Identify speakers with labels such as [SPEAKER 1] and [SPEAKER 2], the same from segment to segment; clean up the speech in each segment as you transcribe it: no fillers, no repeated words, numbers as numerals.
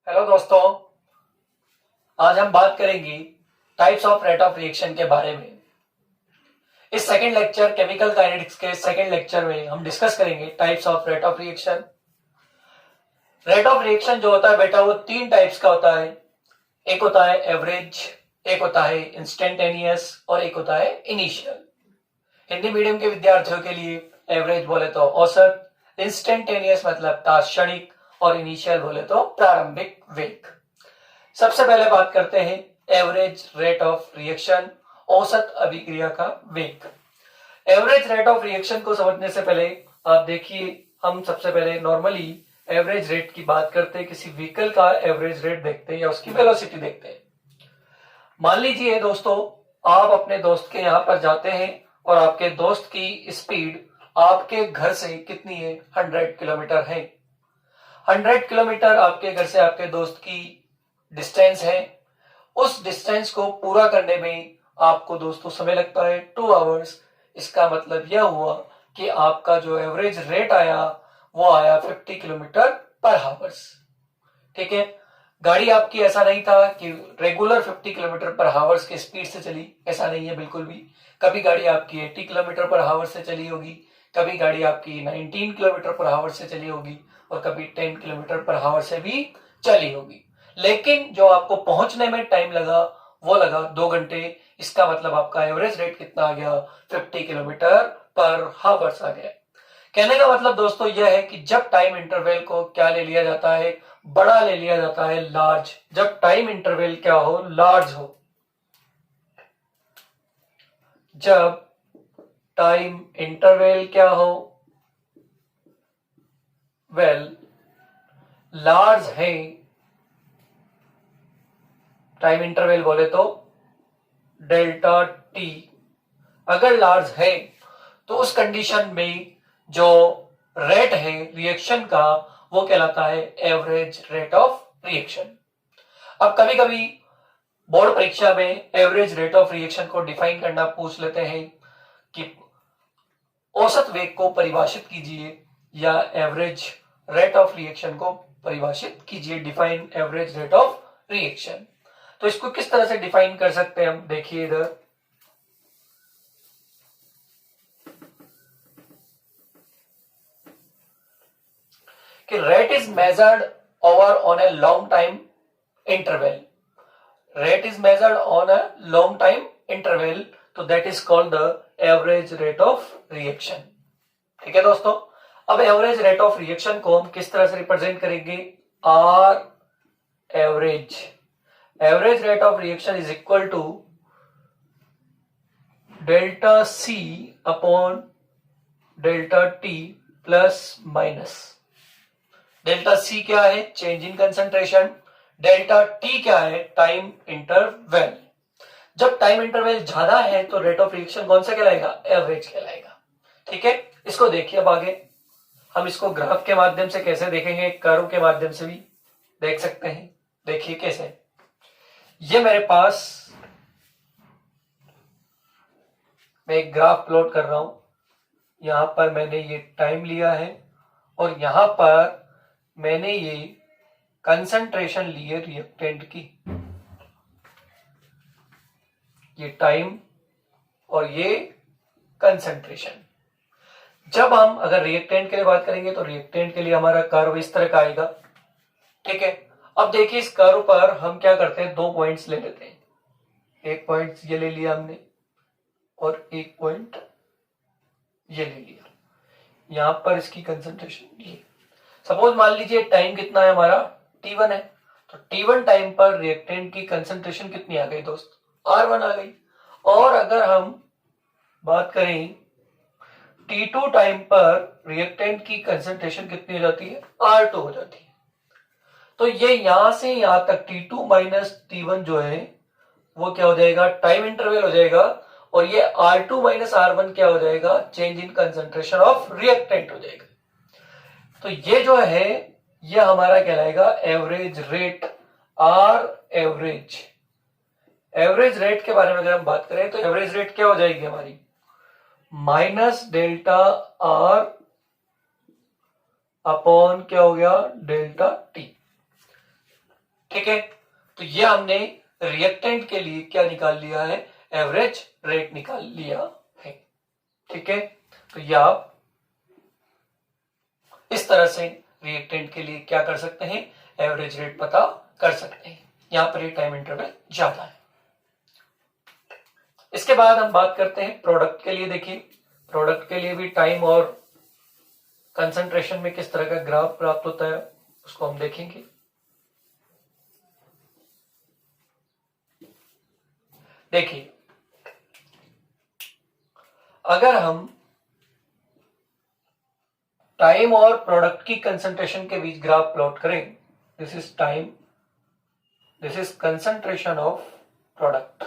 [SPEAKER 1] Hello दोस्तों, आज हम बात करेंगे types of rate of reaction के बारे में। इस सेकंड लेक्चर केमिकल काइनेटिक्स के सेकंड लेक्चर में हम डिस्कस करेंगे types of rate of reaction. Rate of reaction जो होता है बेटा वो तीन टाइप्स का होता है। एक होता है एवरेज, एक होता है इंस्टेंटेनियस और एक होता है इनिशियल। हिंदी मीडियम के विद्यार्थियों के लिए एवरेज बोले तो औसत, इंस्टेंटेनियस मतलब तात्क्षणिक और इनिशियल बोले तो प्रारंभिक वेग। सबसे पहले बात करते हैं एवरेज रेट ऑफ रिएक्शन, औसत अभिक्रिया का वेग। एवरेज रेट ऑफ रिएक्शन को समझने से पहले आप देखिए, हम सबसे पहले नॉर्मली एवरेज रेट की बात करते हैं, किसी व्हीकल का एवरेज रेट देखते हैं या उसकी वेलोसिटी देखते हैं। मान लीजिए दोस्तों, आप अपने दोस्त के यहां पर जाते हैं और आपके दोस्त की स्पीड आपके घर से कितनी है? 100 किलोमीटर है। 100 किलोमीटर आपके घर से आपके दोस्त की डिस्टेंस है। उस डिस्टेंस को पूरा करने में आपको दोस्तों समय लगता है 2 आवर्स। इसका मतलब यह हुआ कि आपका जो एवरेज रेट आया वो आया 50 किलोमीटर पर हावर्स। ठीक है, गाड़ी आपकी ऐसा नहीं था कि रेगुलर 50 किलोमीटर पर हावर्स की स्पीड से चली, ऐसा नहीं है बिल्कुल भी। कभी गाड़ी आपकी 80 किलोमीटर पर हावर से चली होगी, कभी गाड़ी आपकी 19 किलोमीटर पर हावर से चली होगी और कभी 10 किलोमीटर पर हावर से भी चली होगी। लेकिन जो आपको पहुंचने में टाइम लगा वो लगा 2 घंटे। इसका मतलब आपका एवरेज रेट कितना आ गया? 50 किलोमीटर पर हावर्स आ गया। कहने का मतलब दोस्तों यह है कि जब टाइम इंटरवल को क्या ले लिया जाता है? बड़ा ले लिया जाता है, लार्ज। जब टाइम इंटरवल क्या हो? लार्ज हो। जब टाइम इंटरवल क्या हो? वेल लार्ज है। टाइम इंटरवल बोले तो डेल्टा टी अगर लार्ज है तो उस कंडीशन में जो रेट है रिएक्शन का वो कहलाता है एवरेज रेट ऑफ रिएक्शन। अब कभी कभी बोर्ड परीक्षा में एवरेज रेट ऑफ रिएक्शन को डिफाइन करना पूछ लेते हैं कि औसत वेग को परिभाषित कीजिए या एवरेज रेट ऑफ रिएक्शन को परिभाषित कीजिए, define average rate of reaction. तो इसको किस तरह से डिफाइन कर सकते हैं हम? देखिए इधर, कि rate is measured over on a long time interval. Rate is measured on a long time interval, तो that is called the average rate of reaction. ठीक है दोस्तों, अब एवरेज रेट ऑफ रिएक्शन को हम किस तरह से रिप्रेजेंट करेंगे? R average. Average rate of reaction is equal to delta C upon delta T plus minus. Delta C क्या है? Change in concentration. Delta T क्या है? Time interval. जब टाइम इंटरवल ज्यादा है तो रेट ऑफ रिएक्शन कौन सा कहलाएगा? एवरेज कहलाएगा। ठीक है, इसको देखिए। अब आगे हम इसको ग्राफ के माध्यम से कैसे देखेंगे, कर्व के माध्यम से भी देख सकते हैं। देखिए कैसे, ये मेरे पास मैं एक ग्राफ प्लॉट कर रहा हूं। यहां पर मैंने ये टाइम लिया है और यहां पर मैंने ये कंसंट्रेशन ली है रिएक्टेंट की। ये टाइम और ये कंसंट्रेशन। जब हम अगर रिएक्टेंट के लिए बात करेंगे तो रिएक्टेंट के लिए हमारा कर्व इस तरह का आएगा। ठीक है, अब देखिए इस कर्व पर हम क्या करते हैं? 2 पॉइंट्स ले लेते हैं। एक पॉइंट ये ले लिया हमने और एक पॉइंट ये ले लिया। यहां पर इसकी कंसंट्रेशन ये, सपोज मान लीजिए टाइम कितना है हमारा? T1 है। तो T1 टाइम पर रिएक्टेंट की कंसंट्रेशन कितनी आ गई दोस्त? R1 आ गई। और अगर हम बात करें T2 टाइम पर रिएक्टेंट की कंसंट्रेशन कितनी हो जाती है? R2 हो जाती है। तो ये यहां से यहां तक T2 माइनस T1 जो है वो क्या हो जाएगा? टाइम इंटरवल हो जाएगा। और ये R2 माइनस R1 क्या हो जाएगा? Change in concentration of reactant हो जाएगा। तो ये जो है ये हमारा कहलाएगा average rate, R average. Average rate के बारे में अगर हम बात करें तो एवरेज रेट क्या हो जाएगी हमारी? माइनस डेल्टा आर अपॉन क्या हो गया? Delta T. ठीक है, तो ये हमने रिएक्टेंट के लिए क्या निकाल लिया है, एवरेज रेट निकाल लिया है। ठीक है, तो ये आप इस तरह से रिएक्टेंट के लिए क्या कर सकते हैं, एवरेज रेट पता कर सकते हैं। यहां पर ये टाइम इंटरवल ज्यादा है। इसके बाद हम बात करते हैं प्रोडक्ट के लिए। देखिए, प्रोडक्ट के लिए भी टाइम और कंसंट्रेशन में किस तरह का ग्राफ प्राप्त होता है उसको हम देखेंगे। देखिए, अगर हम टाइम और प्रोडक्ट की कंसंट्रेशन के बीच ग्राफ प्लॉट करें, this is time, this is concentration of product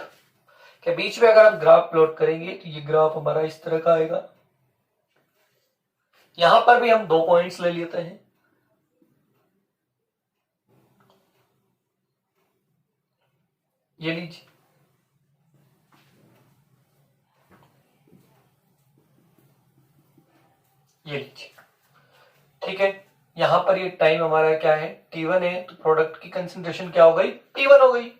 [SPEAKER 1] के बीच में अगर हम ग्राफ प्लॉट करेंगे तो ये ग्राफ हमारा इस तरह का आएगा। यहां पर भी हम 2 पॉइंट्स ले लेते हैं। ये लीजिए, ये लीजिए। ठीक है, यहां पर ये टाइम हमारा क्या है, T1 है, तो प्रोडक्ट की कंसंट्रेशन क्या हो गई, T1 हो गई।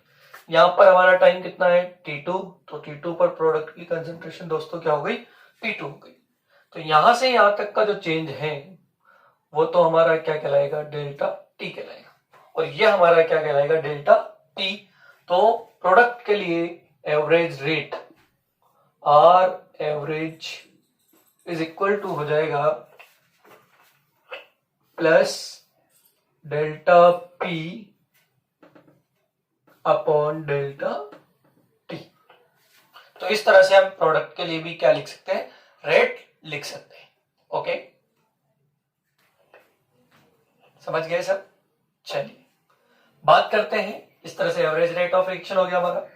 [SPEAKER 1] यहां पर हमारा टाइम कितना है, T2, तो T2 पर प्रोडक्ट की कंसंट्रेशन दोस्तों क्या हो गई, T2 हो गई। तो यहां से यहां तक का जो चेंज है वो तो हमारा क्या कहलाएगा, डेल्टा टी कहलाएगा, और ये हमारा क्या कहलाएगा, डेल्टा टी। तो प्रोडक्ट के लिए average rate R average is equal to हो जाएगा plus delta P upon delta T. तो इस तरह से हम प्रोडक्ट के लिए भी क्या लिख सकते हैं, रेट लिख सकते हैं। ओके, समझ गए सब। चलिए बात करते हैं, इस तरह से एवरेज रेट ऑफ रिएक्शन हो गया हमारा।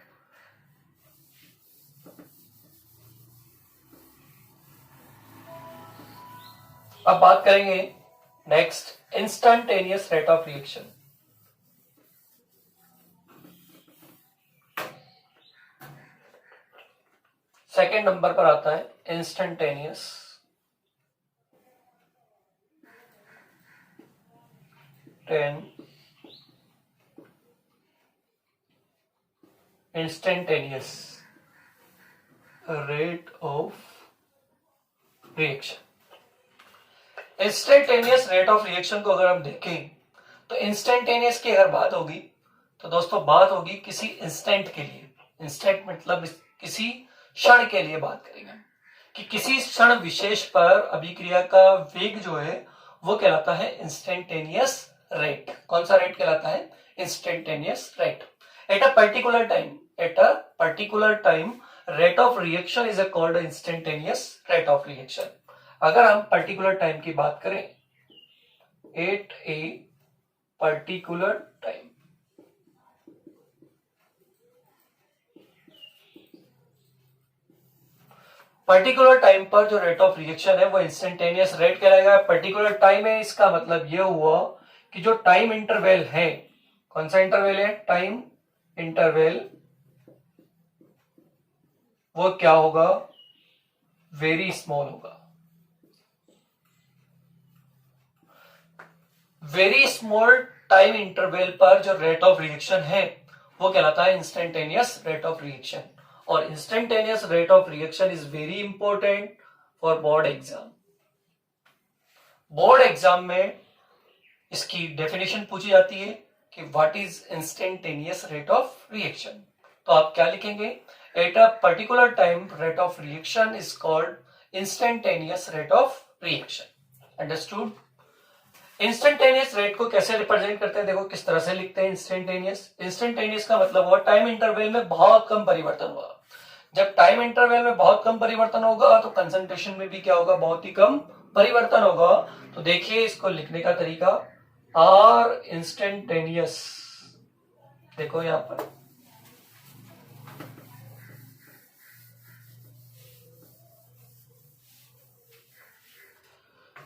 [SPEAKER 1] अब बात करेंगे next, instantaneous rate of reaction. Second number पर आता है instantaneous rate of reaction. Instantaneous rate of reaction को अगर हम देखें तो इंस्टेंटेनियस की अगर बात होगी तो दोस्तों बात होगी किसी इंस्टेंट के लिए। इंस्टेंट मतलब किसी क्षण के लिए बात करेंगे कि किसी क्षण विशेष पर अभिक्रिया का वेग जो है वो कहलाता है इंस्टेंटेनियस रेट। कौन सा रेट कहलाता है, instantaneous rate. At a particular time rate of reaction is called instantaneous rate of reaction. अगर हम पर्टिकुलर टाइम की बात करें, at a particular time, particular time पर जो रेट ऑफ रिएक्शन है वो इंस्टेंटेनियस रेट कहलाएगा। पर्टिकुलर टाइम है, इसका मतलब ये हुआ कि जो टाइम इंटरवल है, कौन सा इंटरवल है, टाइम इंटरवल, वो क्या होगा, वेरी स्मॉल होगा। वेरी स्मॉल टाइम इंटरवल पर जो रेट ऑफ रिएक्शन है वो कहलाता है इंस्टेंटेनियस रेट ऑफ रिएक्शन। और instantaneous rate of reaction is very important for board exam. Board exam में इसकी डेफिनेशन पूछी जाती है कि what is instantaneous rate of reaction. तो आप क्या लिखेंगे, eight a particular time rate of reaction is called instantaneous rate of reaction. Understood. Instantaneous rate को कैसे रिप्रेजेंट करते हैं, देखो किस तरह से लिखते हैं इंस्टेंटेनियस का मतलब हुआ टाइम इंटरवल में बहुत कम परिवर्तन हुआ। जब टाइम इंटरवल में बहुत कम परिवर्तन होगा तो कंसंट्रेशन में भी क्या होगा, बहुत ही कम परिवर्तन होगा। तो देखिए इसको लिखने का तरीका, आर इंस्टेंटेनियस, देखो यहां पर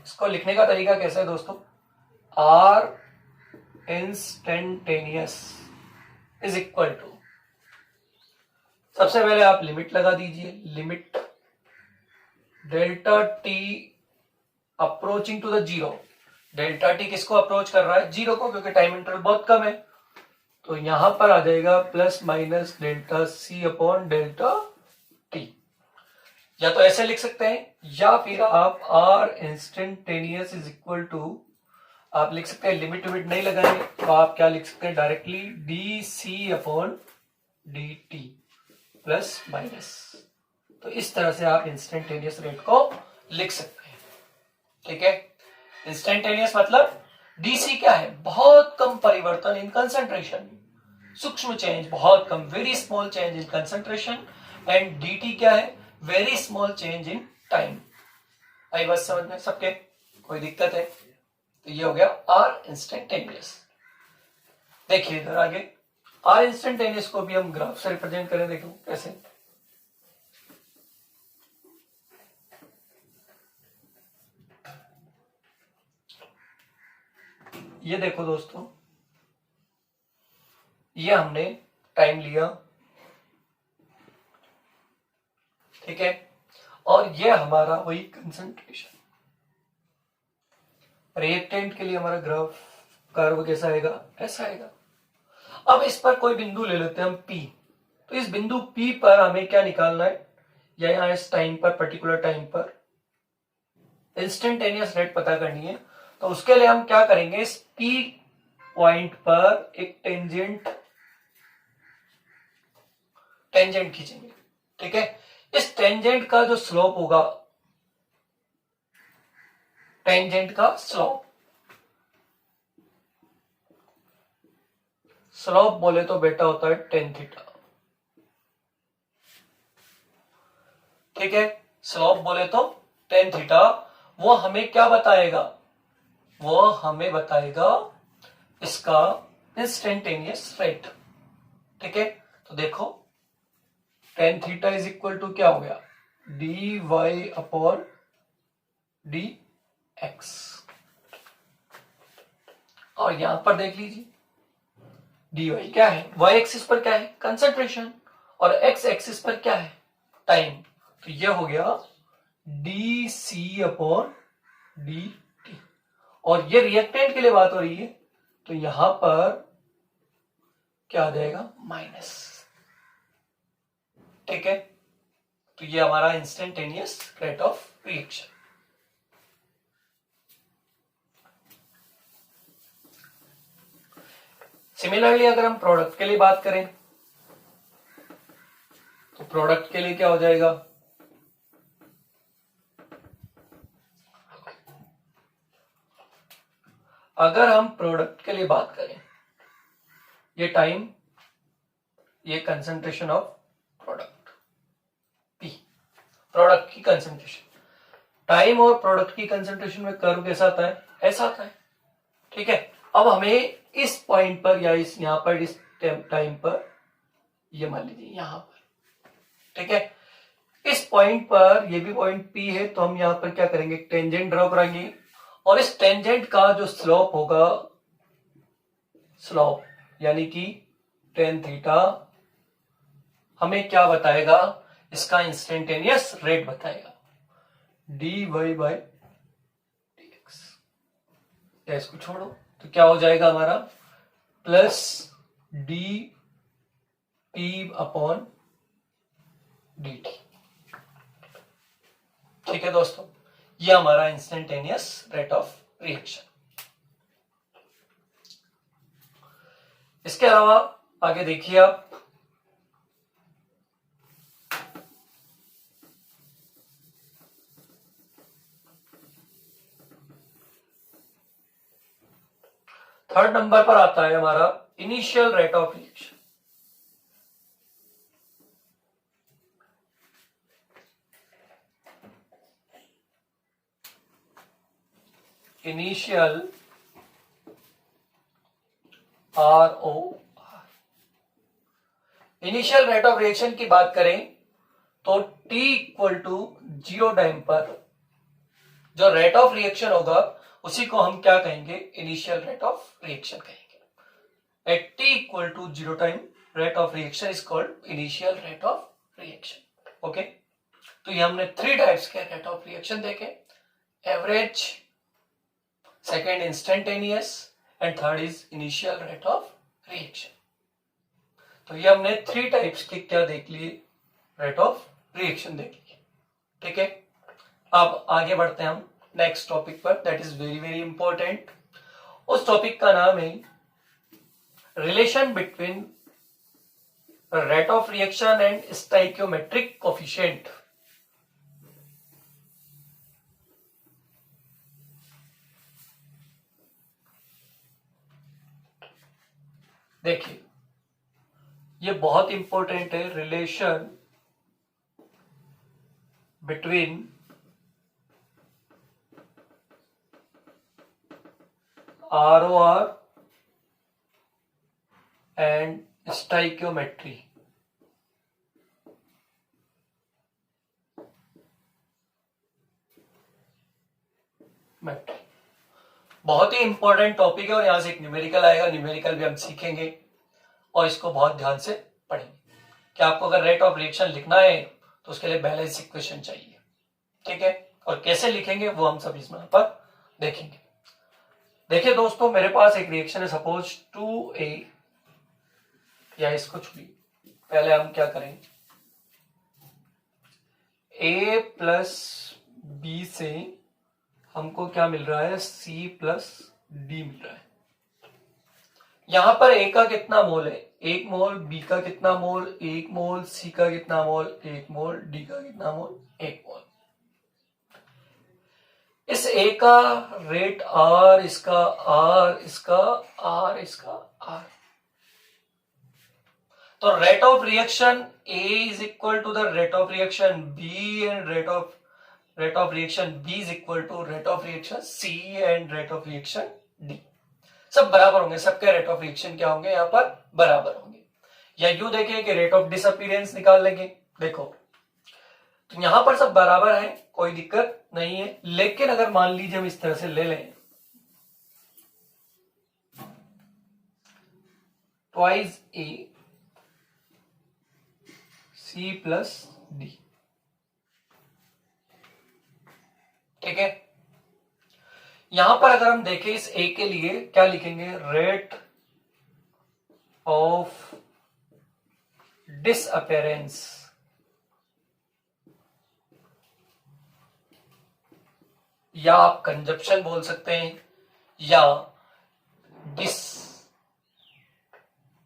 [SPEAKER 1] इसको लिखने का तरीका कैसे है दोस्तों, R instantaneous is equal to, सबसे पहले आप लिमिट लगा दीजिए, limit delta T approaching to the zero. Delta T किसको अप्रोच कर रहा है, जीरो को, क्योंकि टाइम इंटरवल बहुत कम है। तो यहां पर आ जाएगा plus minus delta C upon delta T. या तो ऐसे लिख सकते हैं या फिर आप R instantaneous is equal to, आप लिख सकते हैं लिमिट विमिट नहीं लगाएंगे तो आप क्या लिख सकते हैं directly D C upon D T plus minus. तो इस तरह से आप इंस्टेंटेनियस रेट को लिख सकते हैं। ठीक है, इंस्टेंटेनियस मतलब डीसी क्या है, बहुत कम परिवर्तन इन कंसंट्रेशन, सूक्ष्म चेंज बहुत कम, very small change in concentration. And dt क्या है, very small change in time. आई बात समझ में सबके, कोई दिक्कत है? तो ये हो गया आर इंस्टेंटेनियस। देखिए इधर आगे आर इंस्टेंटेनियस को भी हम ग्राफ से रिप्रेजेंट करें, देखो कैसे। ये देखो दोस्तों, ये हमने टाइम लिया, ठीक है, और ये हमारा वही कंसंट्रेशन। रिएक्टेंट के लिए हमारा ग्राफ कर्व कैसा आएगा, ऐसा आएगा। अब इस पर कोई बिंदु ले लेते हैं हम P। तो इस बिंदु P पर हमें क्या निकालना है, या यहाँ इस टाइम पर, पर्टिकुलर टाइम पर इंस्टेंटेनियस रेट पता करनी है। तो उसके लिए हम क्या करेंगे, इस P पॉइंट पर एक टेंजेंट खींचेंगे। ठीक है, इस टेंजेंट का जो स्लोप होगा, टेंजेंट का स्लोप बोले तो बेटा होता है टेन थीटा। ठीक है, स्लोप बोले तो टेन थीटा। वो हमें क्या बताएगा, वो हमें बताएगा इसका इंस्टेंटेनियस रेट। ठीक है, तो देखो tan theta is equal to क्या हो गया, D Y upon D X. और यहां पर देख लीजिए डी वाई क्या है, वाई एक्सिस पर क्या है, कंसंट्रेशन, और एक्स एक्सिस पर क्या है, टाइम। तो यह हो गया D C upon D T. और ये रिएक्टेंट के लिए बात हो रही है, तो यहां पर क्या आ जाएगा, माइनस। ठीक है, तो ये हमारा instantaneous rate of reaction. Similarly अगर हम प्रोडक्ट के लिए बात करें, तो प्रोडक्ट के लिए क्या हो जाएगा, अगर हम प्रोडक्ट के लिए बात करें, ये टाइम, ये concentration of product P, product की कंसंट्रेशन, टाइम और प्रोडक्ट की कंसंट्रेशन में कर्व कैसा आता है, ऐसा आता है। ठीक है, अब हमें इस पॉइंट पर या इस यहां पर इस टाइम पर, ये मान लीजिए यहां पर, ठीक है, इस पॉइंट पर, ये भी पॉइंट P है, तो हम यहां पर क्या करेंगे, टेंजेंट ड्रॉ करेंगे, और इस टेंजेंट का जो स्लोप होगा, स्लोप यानी कि टेन थीटा, हमें क्या बताएगा, इसका इंस्टेंटेनियस रेट बताएगा, D Y by D X. या इसको छोड़ो तो क्या हो जाएगा हमारा, plus D P upon D T. ठीक है दोस्तों, ये हमारा इंस्टेंटेनियस रेट ऑफ रिएक्शन। इसके अलावा आगे देखिए आप, थर्ड नंबर पर आता है हमारा initial rate of reaction. Initial RO, initial rate of reaction की बात करें तो T equal to zero time पर जो रेट ऑफ रिएक्शन होगा, उसी को हम क्या कहेंगे, इनिशियल रेट ऑफ रिएक्शन कहेंगे। At T equal to zero time, rate of reaction is called initial rate of reaction. Okay, तो ये हमने थ्री टाइप्स के रेट ऑफ रिएक्शन देखे, average, second instantaneous, and third is initial rate of reaction. तो ये हमने 3 types के क्या देख लिए, रेट ऑफ रिएक्शन देख लिए। ठीक है, अब आगे बढ़ते हैं हम नेक्स्ट टॉपिक पर, that is very very important. उस टॉपिक का नाम है relation between rate of reaction and stoichiometric coefficient. देखिए ये बहुत इंपॉर्टेंट है, relation between ROR and stoichiometry. बहुत ही इंपॉर्टेंट टॉपिक है और यहां से एक न्यूमेरिकल आएगा, न्यूमेरिकल भी हम सीखेंगे और इसको बहुत ध्यान से पढ़ेंगे कि आपको अगर रेट ऑफ रिएक्शन लिखना है तो उसके लिए बैलेंस इक्वेशन चाहिए। ठीक है, और कैसे लिखेंगे वो हम सब इसमें पर देखेंगे। देखिए दोस्तों, मेरे पास एक रिएक्शन है, सपोज 2A, या इसको छुड़िए, पहले हम क्या करेंगे, A प्लस B से हमको क्या मिल रहा है, C प्लस D मिल रहा है। यहां पर A का कितना मोल है, 1 मोल, B का कितना मोल, 1 मोल, C का कितना मोल, 1 मोल, D का कितना मोल, 1 मोल। इस A का रेट R, इसका R, इसका R, इसका R। तो rate of reaction A is equal to the rate of reaction B and rate of reaction B is equal to rate of reaction C and rate of reaction D। सब बराबर होंगे, सबके rate of reaction क्या होंगे, यहां पर बराबर होंगे। या यूं देखें कि रेट ऑफ डिसअपीयरेंस निकाल लेंगे। देखो तो यहां पर सब बराबर है, कोई दिक्कत नहीं है, लेकिन अगर मान लीजिए हम इस तरह से ले लें, twice A C plus D। ठीक है, यहां पर अगर हम देखें इस A के लिए क्या लिखेंगे, रेट ऑफ डिसअपीयरेंस, या आप कंजप्शन बोल सकते हैं, या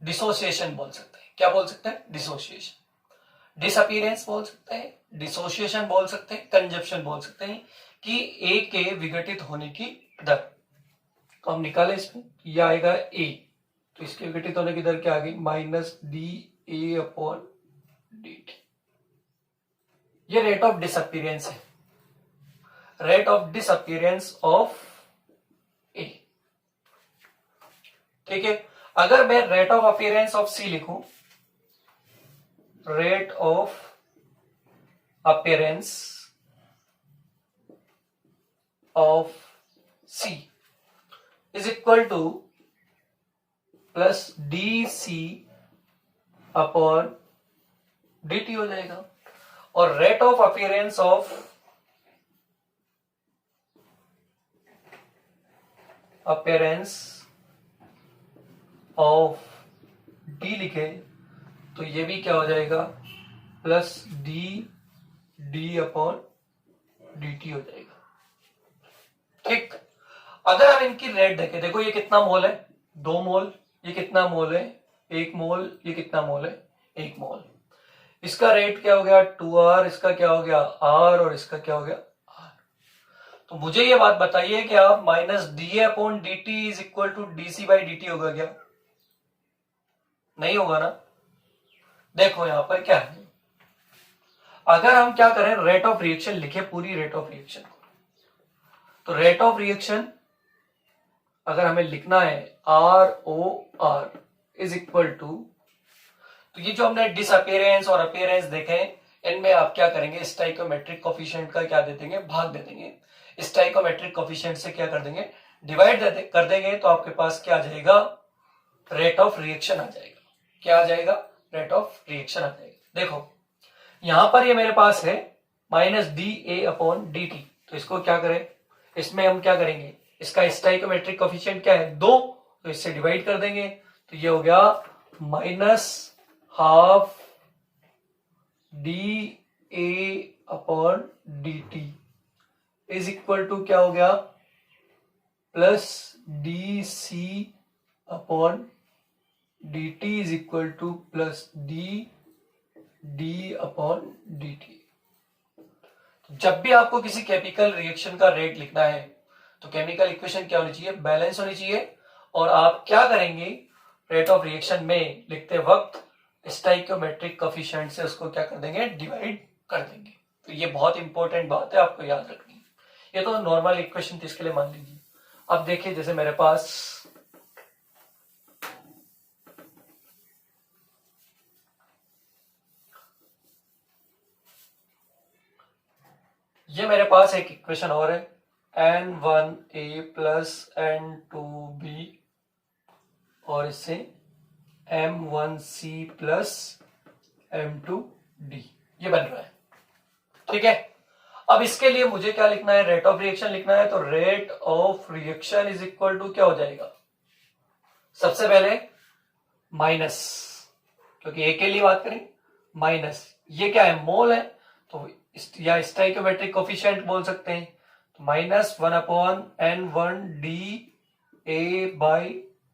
[SPEAKER 1] डिसोसिएशन बोल सकते हैं। क्या बोल सकते हैं, डिसोसिएशन। डिसअपीयरेंस बोल सकते हैं, डिसोसिएशन बोल सकते हैं, कंजप्शन बोल सकते हैं, कि ए के विघटित होने की दर। तो हम निकाले इसमें, यह आएगा ए, तो इसके विघटित होने की दर क्या आ गई, -dA/dt। ये रेट ऑफ डिसअपीयरेंस है, rate of disappearance of A. ठीक है, अगर मैं rate of appearance of C लिखूं, rate of appearance of C is equal to plus dC/dt हो जाएगा, और rate of appearance of D लिखे तो ये भी क्या हो जाएगा, प्लस dD/dt हो जाएगा। ठीक, अगर हम इनकी रेट देखें, देखो ये कितना मोल है, 2 मोल, ये कितना मोल है, 1 मोल, ये कितना मोल है, 1 मोल। इसका रेट क्या हो गया, 2R, इसका क्या हो गया, R, और इसका क्या हो गया, R। तो मुझे ये बात बताइए कि आप -dA/dt is equal to dC/dt होगा क्या, नहीं होगा ना। देखो यहां पर क्या है, अगर हम क्या करें, रेट ऑफ रिएक्शन लिखे, पूरी रेट ऑफ रिएक्शन, तो रेट ऑफ रिएक्शन अगर हमें लिखना है ROR इज इक्वल टू, तो ये जो हमने डिसअपीयरेंस और अपीयरेंस देखे इनमें आप क्या करेंगे, स्टोइकियोमेट्रिक कोफिशिएंट का क्या दे देंगे, भाग दे देंगे। स्टोइकियोमेट्रिक कोफिशिएंट से क्या कर देंगे, डिवाइड कर देंगे, तो आपके पास क्या आ जाएगा, रेट ऑफ रिएक्शन आ जाएगा। क्या आ जाएगा, रेट ऑफ रिएक्शन आ जाएगा। देखो यहां पर ये मेरे पास है -dA/dt, तो इसको क्या करें, इसमें हम क्या करेंगे, इसका स्टोइकियोमेट्रिक कोफिशिएंट क्या है, 2, तो इससे डिवाइड कर देंगे, तो ये हो गया half D A upon D T is equal to क्या हो गया, plus D C upon D T is equal to plus D upon D T. जब भी आपको किसी केमिकल रिएक्शन का रेट लिखना है तो केमिकल इक्वेशन क्या होनी चाहिए, बैलेंस होनी चाहिए। और आप क्या करेंगे, रेट ऑफ रिएक्शन में लिखते वक्त स्टोइकियोमेट्रिक कोफिशिएंट से उसको क्या कर देंगे, डिवाइड कर देंगे। तो ये बहुत इंपॉर्टेंट बात है, आपको याद रखनी है। ये तो नॉर्मल इक्वेशन थी, इसके लिए मान लीजिए। अब देखिए जैसे मेरे पास ये मेरे पास एक इक्वेशन और है, N1A प्लस N2B और इससे M1C प्लस M2D ये बन रहा है, ठीक है। अब इसके लिए मुझे क्या लिखना है, रेट ऑफ रिएक्शन लिखना है। तो rate of reaction is equal to क्या हो जाएगा, सबसे पहले माइनस, क्योंकि ए के लिए बात करें, माइनस ये क्या है, मोल है, तो या स्टोइकियोमेट्रिक कोफिशिएंट बोल सकते हैं। तो minus 1 upon N1 D A by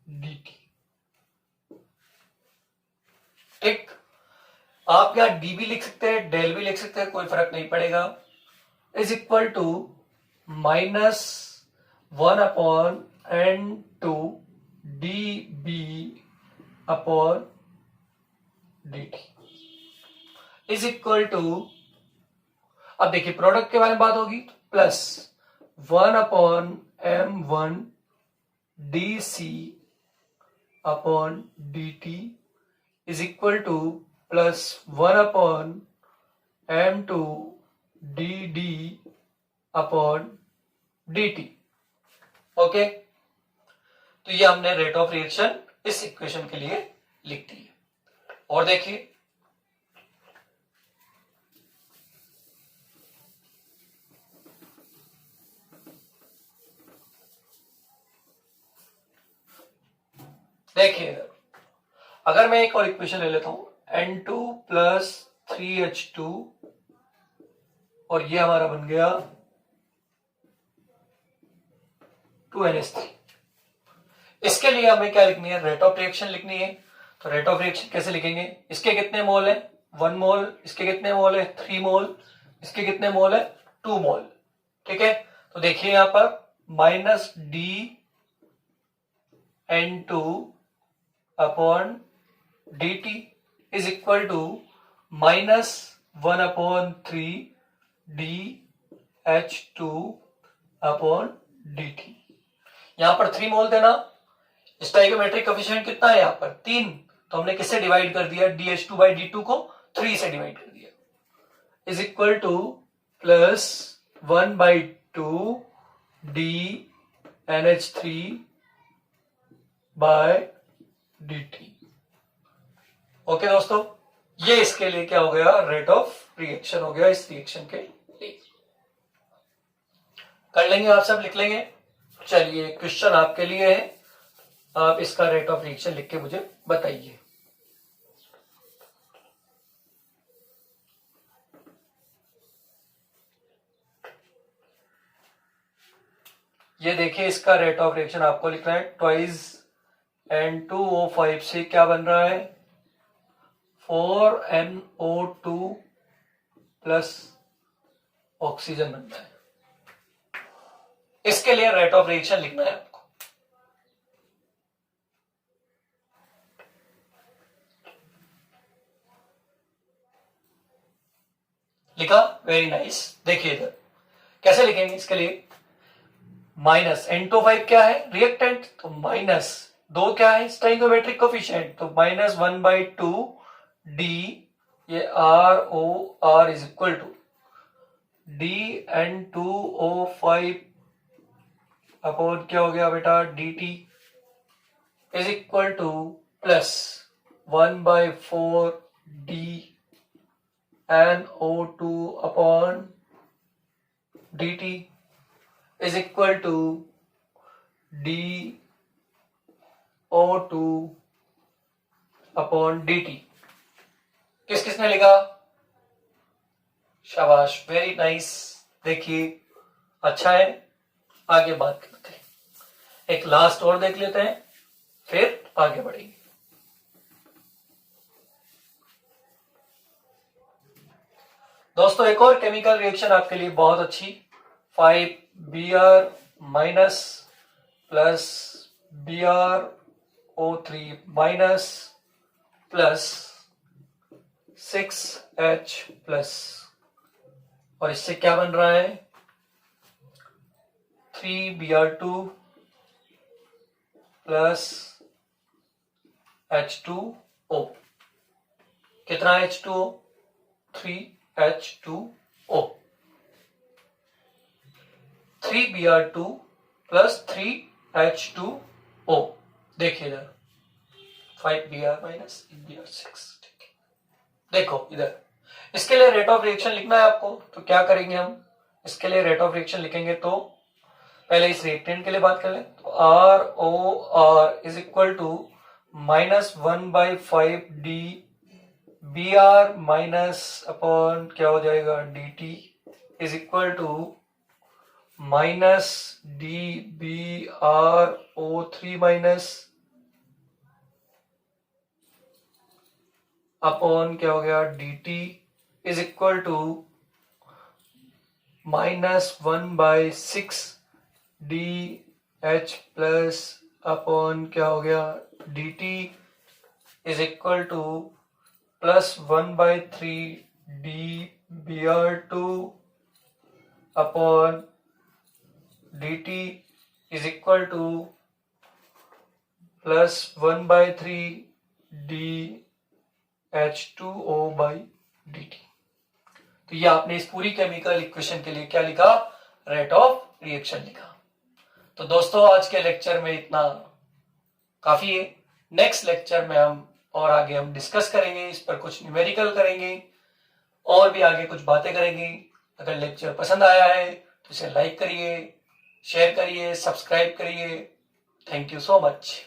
[SPEAKER 1] D T, ठीक। आप यहाँ डी भी लिख सकते हैं, डेल भी लिख सकते हैं, कोई फर्क नहीं पड़ेगा। Is equal to minus 1 upon N2 D B upon D T is equal to, अब देखिए प्रोडक्ट के बारे में बात होगी, तो plus 1 upon M1 D C upon D T is equal to plus 1 upon M2 D D upon D T. Okay, तो ये हमने रेट ऑफ रिएक्शन इस इक्वेशन के लिए लिख दी है। और देखिए अगर मैं एक और इक्वेशन ले लेता हूं, N2 प्लस 3H2 और ये हमारा बन गया 2NH3। इसके लिए हमें क्या लिखनी है, रेट ऑफ रिएक्शन लिखनी है। तो रेट ऑफ रिएक्शन कैसे लिखेंगे, इसके कितने मोल है, 1 मोल, इसके कितने मोल है, 3 मोल, इसके कितने मोल है, 2 मोल, ठीक है। तो देखिए यहां पर minus D N2 upon D T is equal to minus 1 upon 3 D H2 upon D T. यहां पर 3 मोल थे ना, स्टोइकियोमेट्रिक कोफिशिएंट कितना है यहां पर, 3, तो हमने किससे डिवाइड कर दिया, DH2 बाई D2 को 3 से डिवाइड कर दिया, is equal to plus 1 by 2 D NH3 by dt। Okay दोस्तों, ये इसके लिए क्या हो गया, रेट ऑफ रिएक्शन हो गया इस रिएक्शन के लिए। कर लेंगे आप सब, लिख लेंगे। चलिए क्वेश्चन आपके लिए है, आप इसका रेट ऑफ रिएक्शन लिख के मुझे बताइए। ये देखिए इसका रेट ऑफ रिएक्शन आपको लिखना है, ट्वाइस N2O5 से क्या बन रहा है, 4NO2 प्लस ऑक्सीजन बन रहा है। इसके लिए रेट ऑफ रिएक्शन लिखना है आपको। लिखा, वेरी नाइस। देखिए इधर कैसे लिखेंगे, इसके लिए माइनस N2O5 क्या है, रिएक्टेंट, तो माइनस 2 क्या है, स्टोइकियोमेट्रिक कोफिशिएंट, तो माइनस 1 बाई 2 डी, ये ROR is equal to D N2O5 upon क्या हो गया बेटा, dt is equal to plus 1 by 4 D NO2 upon dt is equal to DO2 upon dt। किस किसने लिखा? शाबाश, वेरी नाइस। देखिए अच्छा है, आगे बात करते हैं। एक लास्ट और देख लेते हैं, फिर आगे बढ़ेंगे। दोस्तों एक और केमिकल रिएक्शन आपके लिए बहुत अच्छी, 5Br minus plus BrO3 minus plus 6H plus, और इससे क्या बन रहा है? 3Br2 plus H2O। कितना H2O? 3H2O। 3Br2 plus 3H2O। देखिए इधर 5Br माइनस Br6। देखो इधर, इसके लिए रेट ऑफ रिएक्शन लिखना है आपको, तो क्या करेंगे हम? इसके लिए रेट ऑफ रिएक्शन लिखेंगे तो पहले इस रिएक्टेंट के लिए बात कर लें, तो ROR is equal to -1/5D Br minus upon क्या हो जाएगा dt is equal to minus DBrO3 minus upon क्या हो गया dt is equal to -1/6DH plus upon क्या हो गया dt is equal to +1/3DBr2 अपॉन dt is equal to +1/3DH2O/dt। तो ये आपने इस पूरी केमिकल इक्वेशन के लिए क्या लिखा? रेट ऑफ रिएक्शन लिखा। तो दोस्तों आज के लेक्चर में इतना काफी है। नेक्स्ट लेक्चर में हम और आगे हम डिस्कस करेंगे, इस पर कुछ न्यूमेरिकल करेंगे और भी आगे कुछ बातें करेंगे। अगर लेक्चर पसंद आया है तो इसे लाइक करिए, शेयर करिए, सब्सक्राइब करिए। Thank you so much.